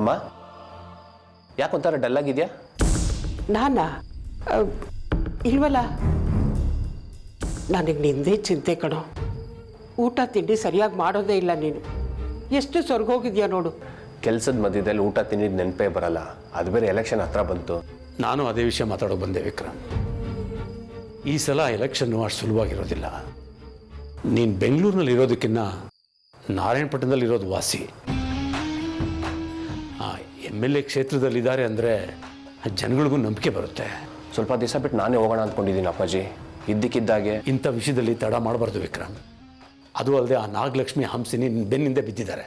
ಅಮ್ಮ, ಯಾಕೊಂಥರ ಡಲ್ ಆಗಿದೆಯಾ? ನಾನಾ? ಇಲ್ವಲ್ಲ. ನನಗೆ ನಿಂದೇ ಚಿಂತೆ ಕಣೋ. ಊಟ ತಿಂಡಿ ಸರಿಯಾಗಿ ಮಾಡೋದೇ ಇಲ್ಲ ನೀನು. ಎಷ್ಟು ಸ್ವರ್ಗೋಗಿದ್ಯಾ ನೋಡು. ಕೆಲಸದ ಮಧ್ಯದಲ್ಲಿ ಊಟ ತಿಂದಿದ್ದು ನೆನಪೇ ಬರಲ್ಲ. ಅದು ಬೇರೆ ಎಲೆಕ್ಷನ್ ಹತ್ರ ಬಂತು. ನಾನು ಅದೇ ವಿಷಯ ಮಾತಾಡೋ ಬಂದೆ ವಿಕ್ರಮ್. ಈ ಸಲ ಎಲೆಕ್ಷನ್ನು ಅಷ್ಟು ಸುಲಭವಾಗಿರೋದಿಲ್ಲ. ನೀನು ಬೆಂಗಳೂರಿನಲ್ಲಿ ಇರೋದಕ್ಕಿಂತ ನಾರಾಯಣಪಟ್ಟಣದಲ್ಲಿ ಇರೋದು ವಾಸಿ. MLA ಕ್ಷೇತ್ರದಲ್ಲಿದ್ದಾರೆ ಅಂದರೆ ಜನಗಳಿಗೂ ನಂಬಿಕೆ ಬರುತ್ತೆ. ಸ್ವಲ್ಪ ದಿವಸ ಬಿಟ್ಟು ನಾನೇ ಹೋಗೋಣ ಅಂದ್ಕೊಂಡಿದ್ದೀನಿ ಅಪ್ಪಾಜಿ. ಇದ್ದಕ್ಕಿದ್ದಾಗೆ ಇಂಥ ವಿಷಯದಲ್ಲಿ ತಡ ಮಾಡಬಾರ್ದು ವಿಕ್ರಮ್. ಅದು ಅಲ್ಲದೆ ಆ ನಾಗಲಕ್ಷ್ಮಿ ಹಂಸಿನಿ ಬೆನ್ನಿಂದ ಬಿದ್ದಿದ್ದಾರೆ.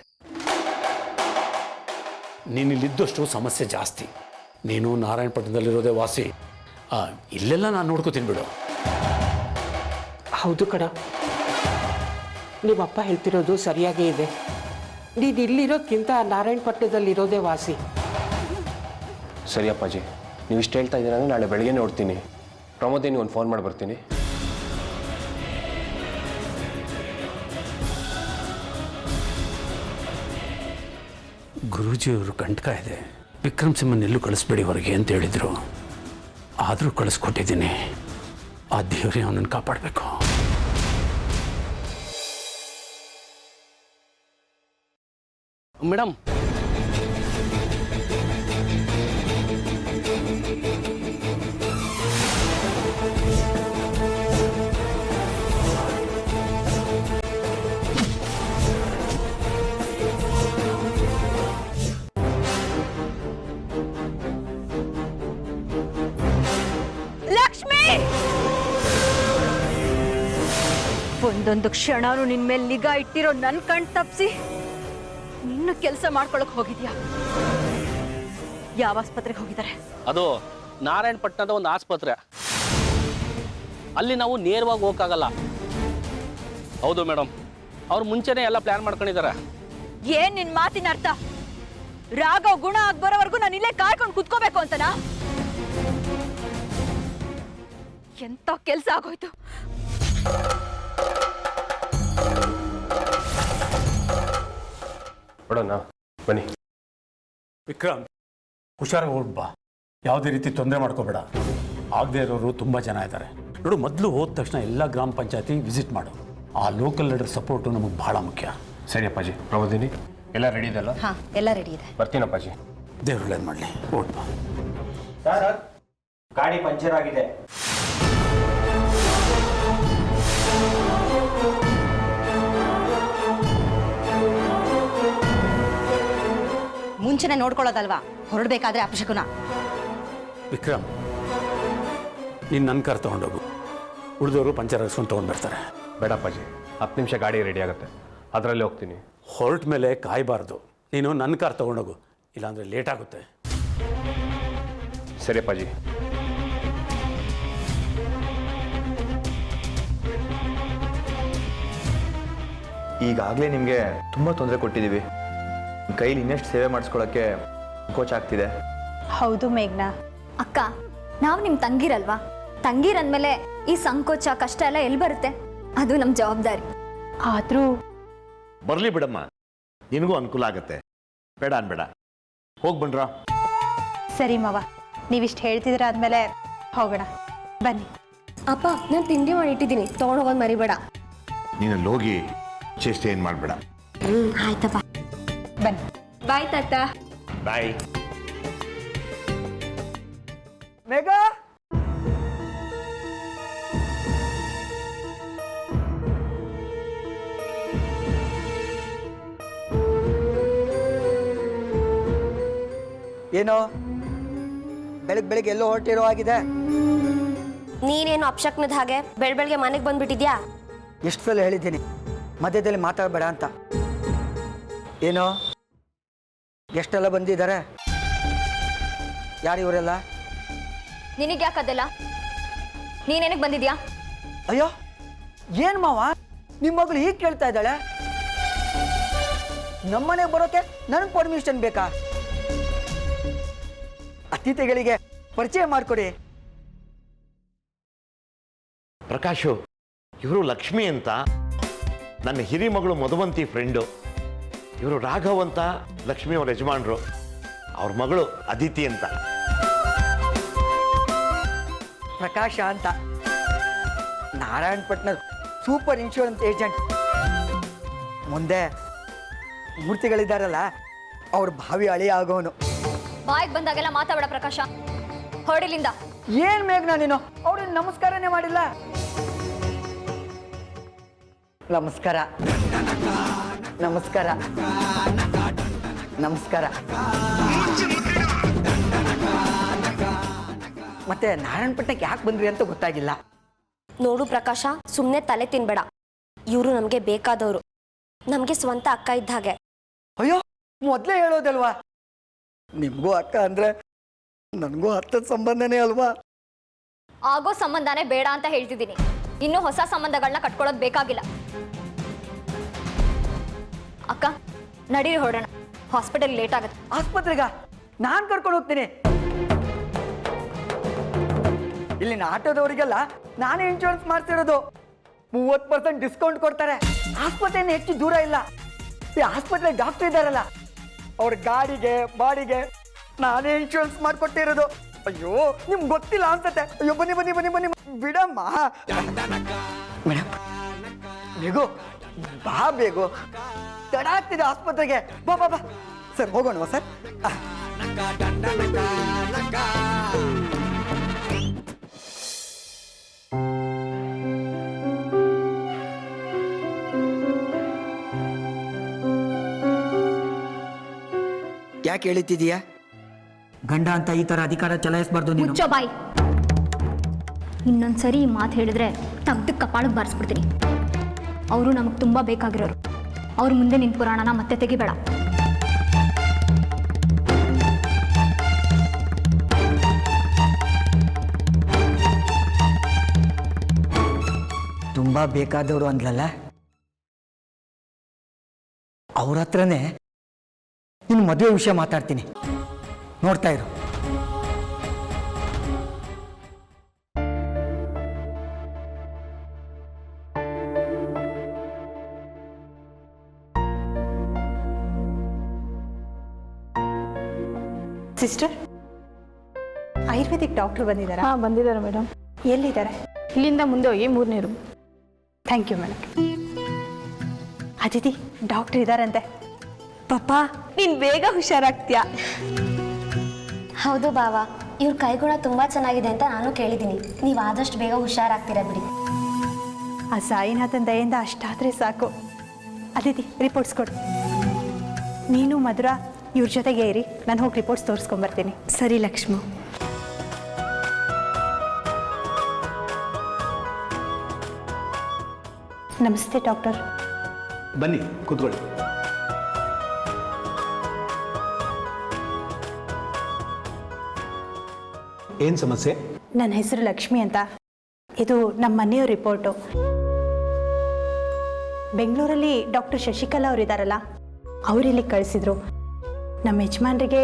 ನೀನಿಲ್ಲಿದ್ದಷ್ಟು ಸಮಸ್ಯೆ ಜಾಸ್ತಿ. ನೀನು ನಾರಾಯಣಪಟ್ಟಣದಲ್ಲಿರೋದೇ ವಾಸಿ. ಇಲ್ಲೆಲ್ಲ ನಾನು ನೋಡ್ಕೋತೀನಿ ಬಿಡು. ಹೌದು ಕಣ, ನಿಮ್ಮಪ್ಪ ಹೇಳ್ತಿರೋದು ಸರಿಯಾಗೇ ಇದೆ. ನೀನು ಇಲ್ಲಿರೋದ್ಕಿಂತ ನಾರಾಯಣಪಟ್ಟಣದಲ್ಲಿರೋದೇ ವಾಸಿ. ಸರಿ ಅಪ್ಪಾಜಿ, ನೀವು ಇಷ್ಟು ಹೇಳ್ತಾ ಇದ್ದೀರ ಅಂದರೆ ನಾಳೆ ಬೆಳಗ್ಗೆ ನೋಡ್ತೀನಿ. ಪ್ರಮೋದಿನಿಗೆ ಒಂದು ಫೋನ್ ಮಾಡಿ ಬರ್ತೀನಿ. ಗುರೂಜಿಯವರು ಕಂಟಕ ಇದೆ, ವಿಕ್ರಮ್ ಸಿಂಹನ್ ಎಲ್ಲೂ ಕಳಿಸ್ಬೇಡಿ ಹೊರಗೆ ಅಂತ ಹೇಳಿದರು. ಆದರೂ ಕಳಿಸ್ಕೊಟ್ಟಿದ್ದೀನಿ. ಆ ದೇವರೇ ಅವನನ್ನು ಕಾಪಾಡಬೇಕು. ಮೇಡಮ್, ಲಕ್ಷ್ಮಿ, ಒಂದೊಂದು ಕ್ಷಣನೂ ನಿನ್ ಮೇಲೆ ನಿಗಾ ಇಟ್ಟಿರೋ ನನ್ ಕಣ್ ತಪ್ಸಿ ನಿನ್ನ ಕೆಲಸ ಮಾಡ್ಕೊಳಕ್ ಹೋಗಿದ್ಯಾ? ಯಾವ ಆಸ್ಪತ್ರೆಗೆ ಹೋಗಿದ್ದಾರೆ? ಅದು ನಾರಾಯಣಪಟ್ಟಣದ ಒಂದು ಆಸ್ಪತ್ರೆ. ಅಲ್ಲಿ ನಾವು ನೇರವಾಗಿ ಹೋಗಕ್ಕಾಗಲ್ಲ. ಹೌದು ಮೇಡಮ್, ಅವ್ರು ಮುಂಚೆನೆ ಎಲ್ಲ ಪ್ಲಾನ್ ಮಾಡ್ಕೊಂಡಿದ್ದಾರೆ. ಏನ್ ನಿನ್ ಮಾತಿನ ಅರ್ಥ? ರಾಘವ್ ಗುಣ ಆಗ್ ಬರೋವರೆಗೂ ನಾನು ಇಲ್ಲೇ ಕಾಯ್ಕೊಂಡು ಕುತ್ಕೋಬೇಕು ಅಂತನಾ? ಎಂತ ಕೆಲ್ಸ ಆಗೋಯ್ತು. ನೋಡೋಣ ಬನ್ನಿ. ವಿಕ್ರಮ್, ಹುಷಾರಾಗಿ ಹೊರಡ್ಬಾ. ಯಾವುದೇ ರೀತಿ ತೊಂದರೆ ಮಾಡ್ಕೋಬೇಡ. ಆಗದೆ ಇರೋರು ತುಂಬ ಜನ ಇದ್ದಾರೆ ನೋಡು. ಮೊದಲು ಹೋದ ತಕ್ಷಣ ಎಲ್ಲ ಗ್ರಾಮ ಪಂಚಾಯತಿ ವಿಸಿಟ್ ಮಾಡು. ಆ ಲೋಕಲ್ ಲೀಡರ್ ಸಪೋರ್ಟು ನಮಗೆ ಬಹಳ ಮುಖ್ಯ. ಸರಿ ಅಪ್ಪಾಜಿ. ಪ್ರಮೋದಿನಿ ಎಲ್ಲ ರೆಡಿ ಇದೆಲ್ಲ? ಹಾ, ಎಲ್ಲ ರೆಡಿ ಇದೆ. ಬರ್ತೀನಿ ಅಪ್ಪಾಜಿ. ದೇವ್ರು ಒಳ್ಳೇದು ಮಾಡಲಿ. ಹೊರಡ್ಬಾ. ಸರ್, ಗಾಡಿ ಪಂಚರ್ ಆಗಿದೆ. ಮುಂಚೆನೆ ನೋಡ್ಕೊಳ್ಳೋದಲ್ವಾ ಹೊರಡ್ಬೇಕಾದ್ರೆ ಅಪಶಕುನ. ವಿಕ್ರಮ್, ನೀನು ನನ್ನ ಕಾರ್ ತೊಗೊಂಡೋಗು. ಉಳಿದವರು ಪಂಚರ್ ಹಾಕ್ಸ್ಕೊಂಡು ತೊಗೊಂಡು ಬರ್ತಾರೆ. ಬೇಡ ಅಪ್ಪಾಜಿ, 10 ನಿಮಿಷ ಗಾಡಿ ರೆಡಿ ಆಗುತ್ತೆ, ಅದರಲ್ಲಿ ಹೋಗ್ತೀನಿ. ಹೊರಟ ಮೇಲೆ ಕಾಯಬಾರ್ದು. ನೀನು ನನ್ನ ಕಾರ್ ತೊಗೊಂಡೋಗು, ಇಲ್ಲಾಂದರೆ ಲೇಟ್ ಆಗುತ್ತೆ. ಸರಿ ಅಪ್ಪಾಜಿ. ಈಗಾಗಲೇ ನಿಮಗೆ ತುಂಬ ತೊಂದರೆ ಕೊಟ್ಟಿದ್ದೀವಿ. ಕೈಲಿ ಇನ್ನಷ್ಟು ಸೇವೆ ಮಾಡಿಸ್ಕೊಳ್ಳೋಕ್ಕೆ ಕೋಚ್ ಆಗ್ತಿದೆ. ಹೌದು ಮೇಘ್ನಾ ಅಕ್ಕ, ನಾವು ನಿಮ್ಮ ತಂಗಿರಲ್ವಾ? ತಂಗಿರಂದ್ಮೇಲೆ ಈ ಸಂಕೋಚ ಕಷ್ಟ ಎಲ್ಲ ಎಲ್ಲಿ ಬರುತ್ತೆ? ಅದು ನಮ್ಮ ಜವಾಬ್ದಾರಿ. ಆದರೂ ಬರಲಿ ಬಿಡಮ್ಮ, ನಿನಗೂ ಅನುಕೂಲ ಆಗತ್ತೆ. ಬೇಡ ಅನ್ಬೇಡ, ಹೋಗಿ ಬನ್ರ. ಸರಿ ಮಾವ, ನೀವಿಷ್ಟು ಹೇಳ್ತಿದ್ರೆ ಆದಮೇಲೆ ಹೋಗೋಣ ಬನ್ನಿ. ಅಪ್ಪ, ನಾನು ತಿಂಡಿ ಮಾಡಿಟ್ಟಿದ್ದೀನಿ, ತೊಗೊಂಡೋಗೋದು ಮರಿಬೇಡ. ನೀನು ಹೋಗಿ ಚೇಷ್ಟೆ ಏನು ಮಾಡಬೇಡ. ಆಯ್ತಪ್ಪ, ಬನ್ನಿ. ಬಾಯ್ ತಾತ. ಬಾಯ್. ಮೇಘ, ಏನೋ ಬೆಳಗ್ಗೆ ಎಲ್ಲೋ ಹೊರಟಿರೋ ಆಗಿದೆ. ನೀನೇನು ಅಪ್ಶಕ್ನದ ಹಾಗೆ ಬೆಳಗ್ಗೆ ಮನೆಗೆ ಬಂದ್ಬಿಟ್ಟಿದ್ಯಾ? ಎಷ್ಟು ಸಲ ಹೇಳಿದ್ದೀನಿ ಮಧ್ಯದಲ್ಲಿ ಮಾತಾಡಬೇಡ ಅಂತ. ಏನೋ ಎಷ್ಟೆಲ್ಲ ಬಂದಿದ್ದಾರೆ? ಯಾರು ಇವರೆಲ್ಲ? ನಿನಗೆ ಯಾಕದೆಲ್ಲ? ನೀನೇನಕ್ಕೆ ಬಂದಿದ್ಯಾ? ಅಯ್ಯೋ, ಏನು ಮಾವ, ನಿಮ್ಮ ಮಗಳು ಹೀಗೆ ಕೇಳ್ತಾ ಇದ್ದಾಳೆ? ನಮ್ಮನೆಗೆ ಬರೋಕೆ ನನಗೆ ಪರ್ಮಿಷನ್ ಬೇಕಾ? ಅತಿಥಿಗಳಿಗೆ ಪರಿಚಯ ಮಾಡಿಕೊಡಿ. ಪ್ರಕಾಶು, ಇವರು ಲಕ್ಷ್ಮಿ ಅಂತ ನನ್ನ ಹಿರಿ ಮಗಳು ಮಧುವಂತಿ ಫ್ರೆಂಡು. ಇವರು ರಾಘವ್ ಅಂತ ಲಕ್ಷ್ಮಿ ಅವ್ರ ಯಜಮಾನ್ರು. ಅವ್ರ ಮಗಳು ಅದಿತಿ ಅಂತ. ಪ್ರಕಾಶ ಅಂತ, ನಾರಾಯಣಪಟ್ಟಣದ ಸೂಪರ್ ಇನ್ಶೂರೆನ್ಸ್ ಏಜೆಂಟ್. ಮುಂದೆ ಮೂರ್ತಿಗಳಿದ್ದಾರಲ್ಲ, ಅವ್ರ ಭಾವಿ ಅಳಿಯ ಆಗೋನು. ಬಾಯಿಗೆ ಬಂದಾಗೆಲ್ಲ ಮಾತಾಡ ಪ್ರಕಾಶ, ಹೊರಡಿಲಿಂದ. ಏನ್ ಮೇಘ್ನಾ ನೀನು ಅವ್ರಿಗೆ ನಮಸ್ಕಾರನೇ ಮಾಡಿಲ್ಲ. ನಮಸ್ಕಾರ ನಮಸ್ಕಾರ ನಮಸ್ಕಾರ. ಮತ್ತೆ ನಾರಾಯಣಪಟ್ಟಣಕ್ಕೆ ಯಾಕೆ ಬಂದ್ರಿ ಅಂತ ಗೊತ್ತಾಗಿಲ್ಲ. ನೋಡು ಪ್ರಕಾಶ, ಸುಮ್ಮನೆ ತಲೆ ತಿನ್ಬೇಡ. ಇವರು ನಮಗೆ ಬೇಕಾದವರು, ನಮಗೆ ಸ್ವಂತ ಅಕ್ಕ ಇದ್ದ ಹಾಗೆ. ಅಯ್ಯೋ, ಮೊದಲೇ ಹೇಳೋದಲ್ವಾ, ನಿಮ್ಗೂ ಅಕ್ಕ ಅಂದ್ರೆ ನನಗೂ ಹತ್ತದ ಸಂಬಂಧನೇ ಅಲ್ವಾ. ಆಗೋ ಸಂಬಂಧನೇ ಬೇಡ ಅಂತ ಹೇಳ್ತಿದ್ದೀನಿ. ಇನ್ನೂ ಹೊಸ ಸಂಬಂಧಗಳನ್ನ ಕಟ್ಕೊಳ್ಳೋದು ಬೇಕಾಗಿಲ್ಲ. ಅಕ್ಕ ನಡೀರಿ, ಹೊರಡೋಣ. ಹಾಸ್ಪಿಟಲ್ ಲೇಟ್ ಆಗುತ್ತೆ. ಆಸ್ಪತ್ರೆಗ ನಾನ್ ಕರ್ಕೊಂಡು ಹೋಗ್ತೀನಿ. ಇಲ್ಲಿನ ಆಟೋದವರಿಗೆಲ್ಲ ನಾನೇ ಇನ್ಶೂರೆನ್ಸ್ ಮಾಡ್ತಿರೋದು. 30% ಡಿಸ್ಕೌಂಟ್ ಕೊಡ್ತಾರೆ. ಆಸ್ಪತ್ರೆಯನ್ನು ಹೆಚ್ಚು ದೂರ ಇಲ್ಲ. ಈ ಆಸ್ಪತ್ರೆ ಡಾಕ್ಟರ್ ಇದ್ದಾರಲ್ಲ, ಅವ್ರ ಗಾಡಿಗೆ ಬಾಡಿಗೆ ನಾನೇ ಇನ್ಶೂರೆನ್ಸ್ ಮಾಡ್ಕೊಟ್ಟಿರೋದು. ಅಯ್ಯೋ, ನಿಮ್ಗೆ ಗೊತ್ತಿಲ್ಲ ಅನ್ಸತ್ತೆ. ಅಯ್ಯೋ, ಬನ್ನಿ ಬನ್ನಿ ಬನ್ನಿ ಬನ್ನಿ ಬಿಡಮ್ಮ. ಮೇಡಮ್, ಬೇಗು ಬಾ, ಬೇಗು ತಡ ಆಗ್ತಿದೆ ಆಸ್ಪತ್ರೆಗೆ. ಬಾ ಬಾ ಬಾ. ಸರ್ ಹೋಗೋಣವಾ ಸರ್? ಯಾಕೆ ಹೇಳ್ತಿದೀಯಾ? ಗಂಡ ಅಂತ ಈ ತರ ಅಧಿಕಾರ ಚಲಾಯಿಸಬಾರ್ದು ನೀನು. ಮುಚ್ಚೋ ಬಾಯಿ. ಇನ್ನೊಂದ್ಸರಿ ಈ ಮಾತು ಹೇಳಿದ್ರೆ ತಗ್ದು ಕಪಾಳಕ್ಕೆ ಬಾರಿಸ್ಬಿಡ್ತೀನಿ. ಅವರು ನಮಗೆ ತುಂಬ ಬೇಕಾಗಿರೋರು. ಅವ್ರ ಮುಂದೆ ನಿನ್ನ ಪುರಾಣನ ಮತ್ತೆ ತೆಗಿಬೇಡ. ತುಂಬಾ ಬೇಕಾದವರು ಅಂದ್ಲಲ್ಲ, ಅವ್ರ ಹತ್ರನೇ ನಿನ್ನ ಮದುವೆ ವಿಷಯ ಮಾತಾಡ್ತೀನಿ, ನೋಡ್ತಾ ಇರು. ಸಿಸ್ಟರ್, ಆಯುರ್ವೇದಿಕ್ ಡಾಕ್ಟರ್ ಬಂದಿದ್ದಾರಾ? ಹಾಂ, ಬಂದಿದ್ದಾರೆ ಮೇಡಮ್. ಎಲ್ಲಿದ್ದಾರೆ? ಇಲ್ಲಿಂದ ಮುಂದೆ ಹೋಗಿ 3ನೇ room. Thank you madam. Aditi, doctor ಇದ್ದಾರಂತೆ. ಪಾಪ, ನೀನು ಬೇಗ ಹುಷಾರಾಗ್ತೀಯಾ? ಹೌದು ಬಾವ, ಇವ್ರ ಕೈಗುಣ ತುಂಬ ಚೆನ್ನಾಗಿದೆ ಅಂತ ನಾನು ಕೇಳಿದ್ದೀನಿ. ನೀವು ಆದಷ್ಟು ಬೇಗ ಹುಷಾರಾಗ್ತೀರಾ ಬಿಡಿ. ಆ ಸಾಯಿನಾಥನ್ ದಯೆಯಿಂದ ಅಷ್ಟಾದರೆ ಸಾಕು. ಅದಿತಿ, ರಿಪೋರ್ಟ್ಸ್ ಕೊಡು. ನೀನು ಮಧುರ ಇವ್ರ ಜೊತೆಗೆ ಇರಿ, ನಾನು ಹೋಗಿ ರಿಪೋರ್ಟ್ಸ್ ತೋರಿಸ್ಕೊಂಬರ್ತೀನಿ. ಸರಿ ಲಕ್ಷ್ಮಿ. ನಮಸ್ತೆ ಡಾಕ್ಟರ್. ಬನ್ನಿ ಕೂತ್ಕೊಳ್ಳಿ. ಏನು ಸಮಸ್ಯೆ? ನನ್ನ ಹೆಸರು ಲಕ್ಷ್ಮಿ ಅಂತ. ಇದು ನಮ್ಮ ಮನೆಯವ್ರ ರಿಪೋರ್ಟು. ಬೆಂಗಳೂರಲ್ಲಿ ಡಾಕ್ಟರ್ ಶಶಿಕಲಾ ಅವರಿದ್ದಾರಲ್ಲ, ಅವರಿಲ್ಲಿ ಕಳಿಸಿದ್ರು. ನಮ್ಮ ಯಜಮಾನ್ರಿಗೆ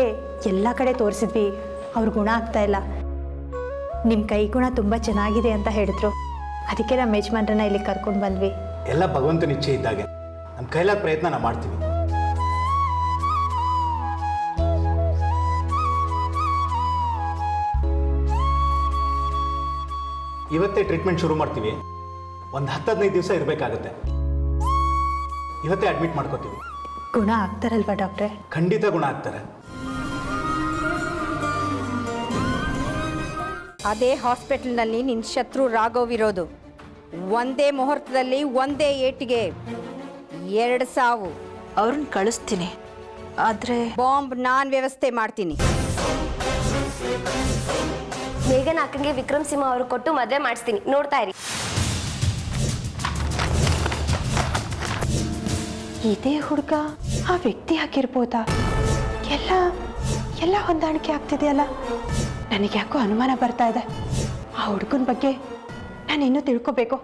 ಎಲ್ಲ ಕಡೆ ತೋರಿಸಿದ್ವಿ, ಅವ್ರ ಗುಣ ಆಗ್ತಾ ಇಲ್ಲ. ನಿಮ್ಮ ಕೈ ಗುಣ ತುಂಬ ಚೆನ್ನಾಗಿದೆ ಅಂತ ಹೇಳಿದ್ರು. ಅದಕ್ಕೆ ನಮ್ಮ ಯಜಮಾನ್ರನ್ನ ಇಲ್ಲಿ ಕರ್ಕೊಂಡು ಬಂದ್ವಿ. ಎಲ್ಲ ಭಗವಂತನ ಇಚ್ಛೆ ಇದ್ದಾಗೆ ನಮ್ಮ ಕೈಲಾದ ಪ್ರಯತ್ನ ನಾವು ಮಾಡ್ತೀವಿ. ಇವತ್ತೇ ಟ್ರೀಟ್ಮೆಂಟ್ ಶುರು ಮಾಡ್ತೀವಿ. ಒಂದು 10-15 ದಿವಸ ಇರಬೇಕಾಗುತ್ತೆ. ಇವತ್ತೇ ಅಡ್ಮಿಟ್ ಮಾಡ್ಕೋತೀವಿ. ಗುಣ ಆಗ್ತಾರಲ್ವಾ ಡಾಕ್ಟ್ರೆ? ಖಂಡಿತ ಗುಣ ಆಗ್ತಾರೆ. ಅದೇ ಹಾಸ್ಪಿಟಲ್ನಲ್ಲಿ ನಿನ್ನ ಶತ್ರು ರಾಘವ್ ಇರೋದು. ಒಂದೇ ಮುಹೂರ್ತದಲ್ಲಿ ಒಂದೇ ಏಟಿಗೆ 2 ಸಾವು. ಅವ್ರನ್ನ ಕಳಿಸ್ತೀನಿ, ಆದರೆ ಬಾಂಬ್ ನಾನು ವ್ಯವಸ್ಥೆ ಮಾಡ್ತೀನಿ. ಮೇಘನ ಅಕ್ಕಂಗೆ ವಿಕ್ರಮ್ ಸಿಂಹ ಅವರು ಕೊಟ್ಟು ಮದುವೆ ಮಾಡಿಸ್ತೀನಿ, ನೋಡ್ತಾ ಇರಿ. ಇದೇ ಹುಡುಗ ಆ ವ್ಯಕ್ತಿ ಹಾಕಿರ್ಬೋದಾ? ಎಲ್ಲ ಹೊಂದಾಣಿಕೆ ಆಗ್ತಿದೆಯಲ್ಲ. ನನಗೆ ಯಾಕೋ ಅನುಮಾನ ಬರ್ತಾ ಇದೆ. ಆ ಹುಡುಗನ ಬಗ್ಗೆ ನಾನು ಇನ್ನೂ ತಿಳ್ಕೋಬೇಕು.